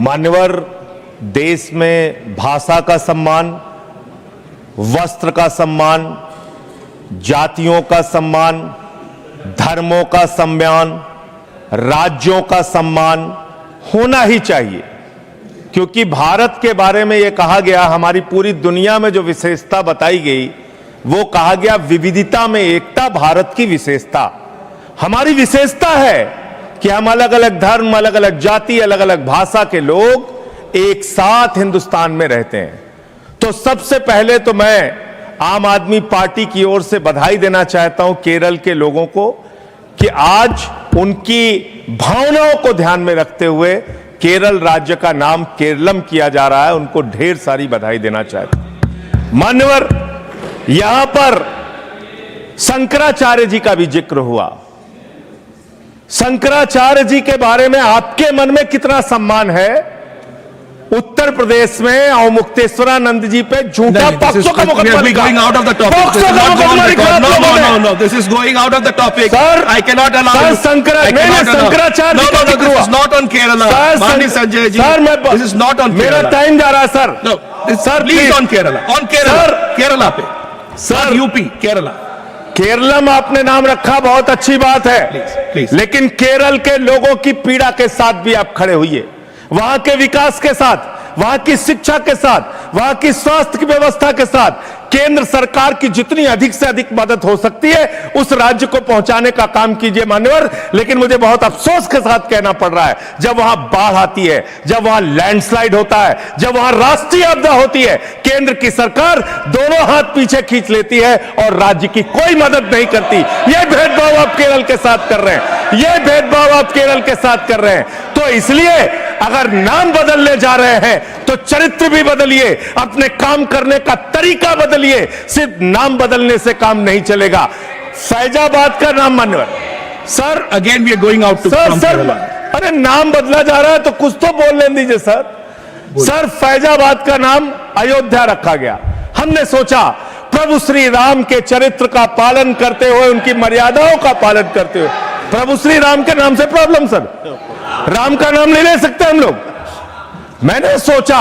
मान्यवर, देश में भाषा का सम्मान, वस्त्र का सम्मान, जातियों का सम्मान, धर्मों का सम्मान, राज्यों का सम्मान होना ही चाहिए, क्योंकि भारत के बारे में यह कहा गया, हमारी पूरी दुनिया में जो विशेषता बताई गई वो कहा गया विविधता में एकता भारत की विशेषता। हमारी विशेषता है कि हम अलग अलग धर्म, अलग अलग जाति, अलग अलग भाषा के लोग एक साथ हिंदुस्तान में रहते हैं। तो सबसे पहले तो मैं आम आदमी पार्टी की ओर से बधाई देना चाहता हूं केरल के लोगों को कि आज उनकी भावनाओं को ध्यान में रखते हुए केरल राज्य का नाम केरलम किया जा रहा है। उनको ढेर सारी बधाई देना चाहता हूं। मान्यवर, यहां पर शंकराचार्य जी का भी जिक्र हुआ। शंकराचार्य जी के बारे में आपके मन में कितना सम्मान है? उत्तर प्रदेश में अवमुक्तेश्वरानंद जी पे झूठा पॉक्सो का मुकदमा लिखा। This is going out of the topic. Sir, I cannot allow. Sir, Shankaracharya ji का जिक्र हुआ। This is not on Kerala. माननीय Sanjay ji, this is not on Kerala. मेरा टाइम जा रहा है sir. No, sir, please on Kerala. On Kerala. Sir, Kerala पे। Sir, UP, Kerala. Keralam आपने नाम रखा, बहुत अच्छी बात है। Please. लेकिन केरल के लोगों की पीड़ा के साथ भी आप खड़े हुए, वहां के विकास के साथ, वहां की शिक्षा के साथ, वहां की स्वास्थ्य की व्यवस्था के साथ केंद्र सरकार की जितनी अधिक से अधिक मदद हो सकती है उस राज्य को पहुंचाने का काम कीजिए मान्यवर। लेकिन मुझे बहुत अफसोस के साथ कहना पड़ रहा है, जब वहां बाढ़ आती है, जब वहां लैंडस्लाइड होता है, जब वहां राष्ट्रीय आपदा होती है, केंद्र की सरकार दोनों हाथ पीछे खींच लेती है और राज्य की कोई मदद नहीं करती। यह भेदभाव आप केरल के साथ कर रहे हैं, यह भेदभाव आप केरल के साथ कर रहे हैं। तो इसलिए अगर नाम बदलने जा रहे हैं तो चरित्र भी बदलिए, अपने काम करने का तरीका बदलिए। सिर्फ नाम बदलने से काम नहीं चलेगा। फैजाबाद का नाम मान्यवर sir, again we are going out to sir, अरे नाम बदला जा रहा है तो कुछ तो बोलने दीजिए सर। सर, फैजाबाद का नाम अयोध्या रखा गया। हमने सोचा प्रभु श्री राम के चरित्र का पालन करते हुए, उनकी मर्यादाओं का पालन करते हुए, प्रभु श्री राम के नाम से प्रॉब्लम सर, राम का नाम नहीं ले सकते हम लोग। मैंने सोचा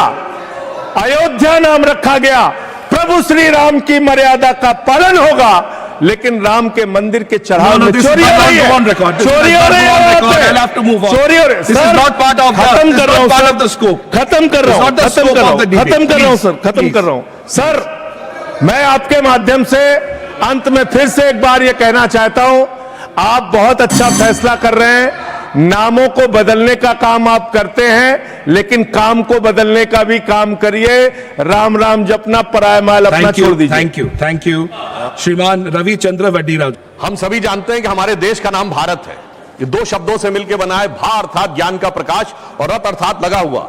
अयोध्या नाम रखा गया, प्रभु श्री राम की मर्यादा का पालन होगा, लेकिन राम के मंदिर के चढ़ाव में चोरी हो रही है, चोरी हो रही है, चोरी हो रही है। खत्म कर रहा हूं सर, खत्म कर रहा हूं सर। मैं आपके माध्यम से अंत में फिर से एक बार यह कहना चाहता हूं, आप बहुत अच्छा फैसला कर रहे हैं। नामों को बदलने का काम आप करते हैं, लेकिन काम को बदलने का भी काम करिए। राम राम जपना, पराया माल अपना छोड़ दीजिए। थैंक यू श्रीमान रविचंद्र वडीरा। हम सभी जानते हैं कि हमारे देश का नाम भारत है। ये दो शब्दों से मिलकर बना है, भा अर्थात ज्ञान का प्रकाश और रत अर्थात लगा हुआ।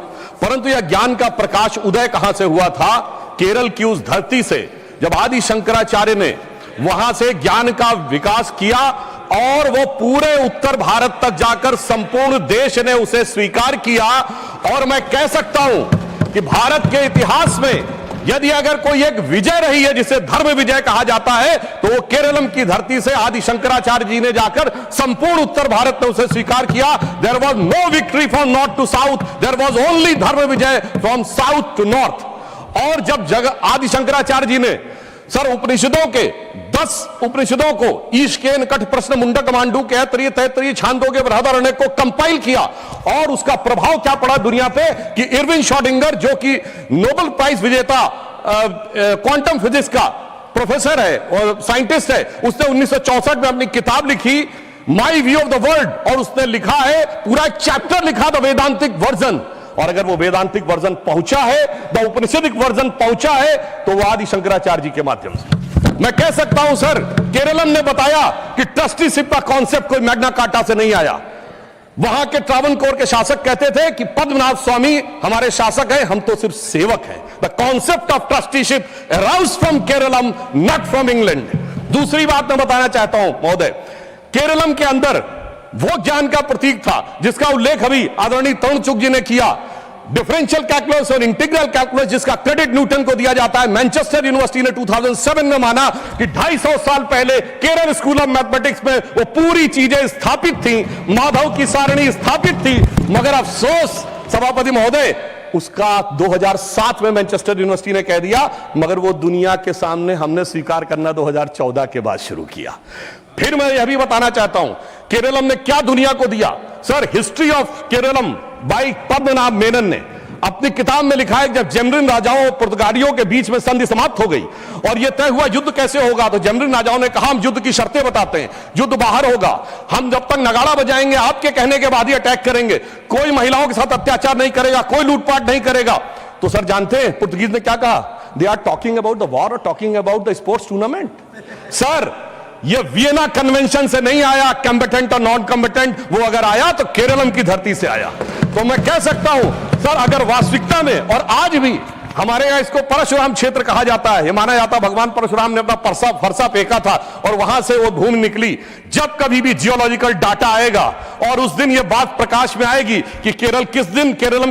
परंतु यह ज्ञान का प्रकाश उदय कहां से हुआ था? केरल की उस धरती से, जब आदि शंकराचार्य ने वहां से ज्ञान का विकास किया और वो पूरे उत्तर भारत तक जाकर संपूर्ण देश ने उसे स्वीकार किया। और मैं कह सकता हूं कि भारत के इतिहास में यदि अगर कोई एक विजय रही है जिसे धर्म विजय कहा जाता है, तो वो केरलम की धरती से आदि शंकराचार्य जी ने जाकर संपूर्ण उत्तर भारत ने उसे स्वीकार किया। There was no victory from north to south, there was only dharma vijay from south to north. और जब आदि शंकराचार्य जी ने सर उपनिषदों के 10 उपनिषदों को ईशकेन कठ प्रश्न मुंडक मांडू के तैतरीय तैतरीय छांदोग्य बृहदारण्य को कंपाइल किया, और उसका प्रभाव क्या पड़ा दुनिया पे कि इरविन श्रोडिंगर, जो कि नोबेल प्राइज विजेता क्वांटम फिजिक्स का प्रोफेसर है और साइंटिस्ट है, उसने 1964 में अपनी किताब लिखी my view of the world, और उसने लिखा है पूरा एक चैप्टर लिखा द वेदांतिक वर्जन। और अगर वो वेदांतिक वर्जन पहुंचा है, द उपनिषदिक वर्जन पहुंचा है, तो वो आदि शंकराचार्य जी के माध्यम से। मैं कह सकता हूं सर, केरलम ने बताया कि ट्रस्टीशिप का कॉन्सेप्ट कोई मैग्ना कार्टा से नहीं आया। वहां के ट्रावनकोर के शासक कहते थे कि पद्मनाभ स्वामी हमारे शासक हैं, हम तो सिर्फ सेवक हैं। The concept of trusteeship arouse from Keralam, not from England. दूसरी बात मैं बताना चाहता हूं महोदय, केरलम के अंदर वो ज्ञान का प्रतीक था जिसका उल्लेख अभी आदरणीय तरुण चुग जी ने किया, डिफरेंशियल कैलकुलस और इंटीग्रल कैलकुलस, जिसका क्रेडिट न्यूटन को दिया जाता है। मैनचेस्टर यूनिवर्सिटी ने 2007 में माना कि 250 साल पहले केरल स्कूल ऑफ मैथमेटिक्स में वो पूरी चीजें स्थापित थी, माधव की सारणी स्थापित थी। मगर अफसोस सभापति महोदय, उसका 2007 में मैनचेस्टर यूनिवर्सिटी ने कह दिया, मगर वो दुनिया के सामने हमने स्वीकार करना 2014 के बाद शुरू किया। फिर मैं यह भी बताना चाहता हूं, केरलम ने क्या दुनिया को दिया। Sir, history of Keralam by Padmanabha Menon ने अपनी किताब में लिखा है कि जब जेमरिन राजाओं और पुर्तगालियों के बीच में संधि समाप्त हो गई और यह तय हुआ युद्ध कैसे होगा, तो जेमरिन राजाओं ने कहा हम युद्ध की शर्तें बताते हैं, युद्ध बाहर होगा, हम जब तक नगाड़ा बजाएंगे आपके कहने के बाद ही अटैक करेंगे, कोई महिलाओं के साथ अत्याचार नहीं करेगा, कोई लूटपाट नहीं करेगा। तो सर जानते हैं पुर्तगीज ने क्या कहा? They are talking about the war और talking about the sports tournament. Sir, ये वियना कन्वेंशन से नहीं आया, कॉम्बेटेंट और नॉन कॉम्बेटेंट, वो अगर आया तो केरलम की धरती से आया। तो मैं कह सकता हूं सर, अगर वास्तविकता में, और आज भी हमारे यहां इसको परशुराम क्षेत्र कहा जाता है, माना जाता भगवान परशुराम ने अपना फरसा फेंका था और वहां से वो भूमि निकली। जब कभी भी जियोलॉजिकल डाटा आएगा और उस दिन ये बात प्रकाश में आएगी कि केरलम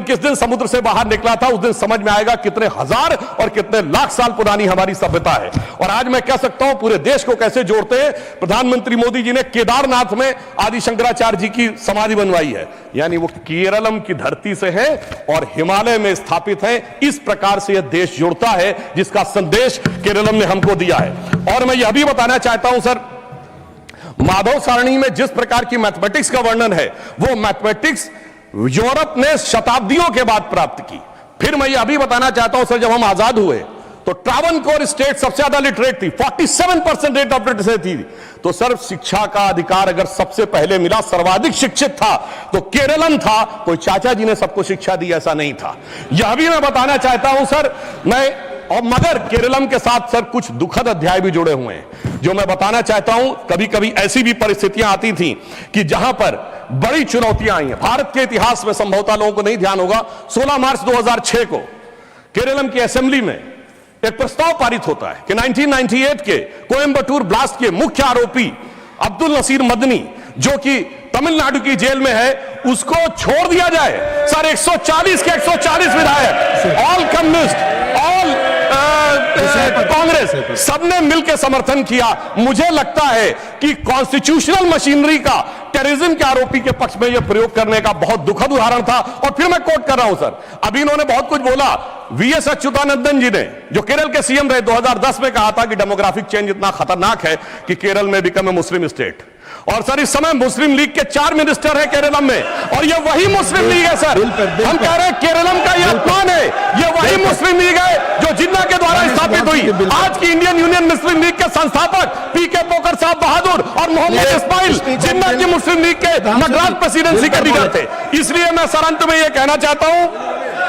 किस दिन समुद्र से बाहर निकला था, उस दिन समझ में आएगा कितने हजार और कितने लाख साल पुरानी हमारी सभ्यता है। और आज मैं कह सकता हूं पूरे देश को कैसे जोड़ते हैं। प्रधानमंत्री मोदी जी ने केदारनाथ में आदि शंकराचार्य जी की समाधि बनवाई है, यानी वो केरलम की धरती से है और हिमालय में स्थापित है। इस प्रकार से यह देश जुड़ता है, जिसका संदेश केरलम ने हमको दिया है। और मैं यह भी बताना चाहता हूं सर, माधव सारणी में जिस प्रकार की मैथमेटिक्स का वर्णन है, वो मैथमेटिक्स यूरोप ने शताब्दियों के बाद प्राप्त की। फिर मैं यह भी बताना चाहता हूं सर, जब हम आजाद हुए तो ट्रावनकोर स्टेट सबसे ज्यादा लिटरेट थी, 47% रेट ऑफ लिटरेसी थी। तो सर, शिक्षा का अधिकार अगर सबसे पहले मिला, सर्वाधिक शिक्षित था तो केरलम था। कोई चाचा जी ने सबको शिक्षा दी, ऐसा नहीं था। यह भी मैं बताना चाहता हूं सर, मगर केरलम के साथ सर कुछ दुखद अध्याय भी जुड़े हुए हैं, जो मैं बताना चाहता हूं। कभी कभी ऐसी भी परिस्थितियां आती थी कि जहां पर बड़ी चुनौतियां आई हैं। भारत के इतिहास में संभवतः लोगों को नहीं ध्यान होगा, 16 मार्च 2006 को केरलम की असेंबली में एक प्रस्ताव पारित होता है कि 1998 के कोयंबटूर ब्लास्ट के मुख्य आरोपी अब्दुल नसीर मदनी, जो कि तमिलनाडु की जेल में है, उसको छोड़ दिया जाए। सर, 140 के 140 विधायक, ऑल कम्युनिस्ट, ऑल कांग्रेस, सबने मिलकर समर्थन किया। मुझे लगता है कि कॉन्स्टिट्यूशनल मशीनरी का टेररिज्म के आरोपी के पक्ष में यह प्रयोग करने का बहुत दुखद उदाहरण था। और फिर मैं कोट कर रहा हूं सर, अभी इन्होंने बहुत कुछ बोला। वीएस अच्युतानंदन जी ने, जो केरल के सीएम रहे, 2010 में कहा था कि डेमोग्राफिक चेंज इतना खतरनाक है कि केरल में बिकम ए मुस्लिम स्टेट। और सर, इस समय मुस्लिम लीग के 4 मिनिस्टर हैं केरलम में, और ये वही मुस्लिम लीग है सर। हम कह रहे हैं केरलम का ये अपमान है, ये वही मुस्लिम लीग है जो जिन्ना के द्वारा स्थापित हुई। आज की इंडियन यूनियन मुस्लिम लीग के संस्थापक पीके पोकर साहब बहादुर और मोहम्मद इस्माइल जिन्ना की मुस्लिम लीग के मद्रास प्रेसिडेंसी के लीडर थे। इसलिए मैं सर अंत में यह कहना चाहता हूं,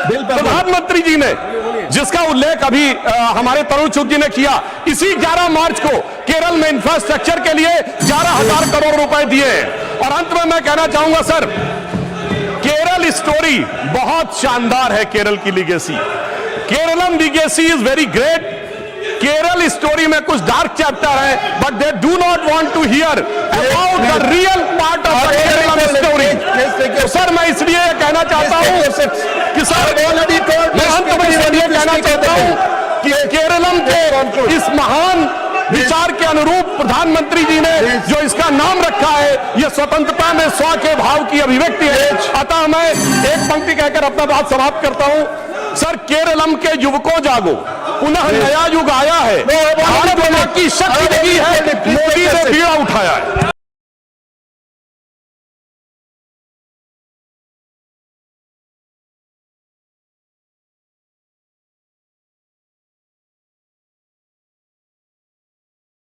प्रधानमंत्री जी ने जिसका उल्लेख अभी हमारे तरुण चुग जी ने किया, इसी 11 मार्च को केरल में इंफ्रास्ट्रक्चर के लिए 11,000 करोड़ रुपए दिए हैं। और अंत में मैं कहना चाहूंगा सर, केरल स्टोरी बहुत शानदार है। केरल की legacy, Keralam legacy is very great. Kerala story में कुछ डार्क चैप्टर है, but they do not want to hear about the real part of the Kerala story. तो सर, मैं इसलिए कहना चाहता हूं कि सर, मैं अंत में इसलिए कहना चाहता हूं कि केरलम के इस महान विचार के अनुरूप प्रधानमंत्री जी ने जो इसका नाम रखा है, यह स्वतंत्रता में स्व के भाव की अभिव्यक्ति है। अतः मैं एक पंक्ति कहकर अपना बात समाप्त करता हूं। सर, केरलम के युवकों जागो, पुनः नया युग आया है, भारत मां की शक्ति लगी है, मोदी ने बीड़ा उठाया है।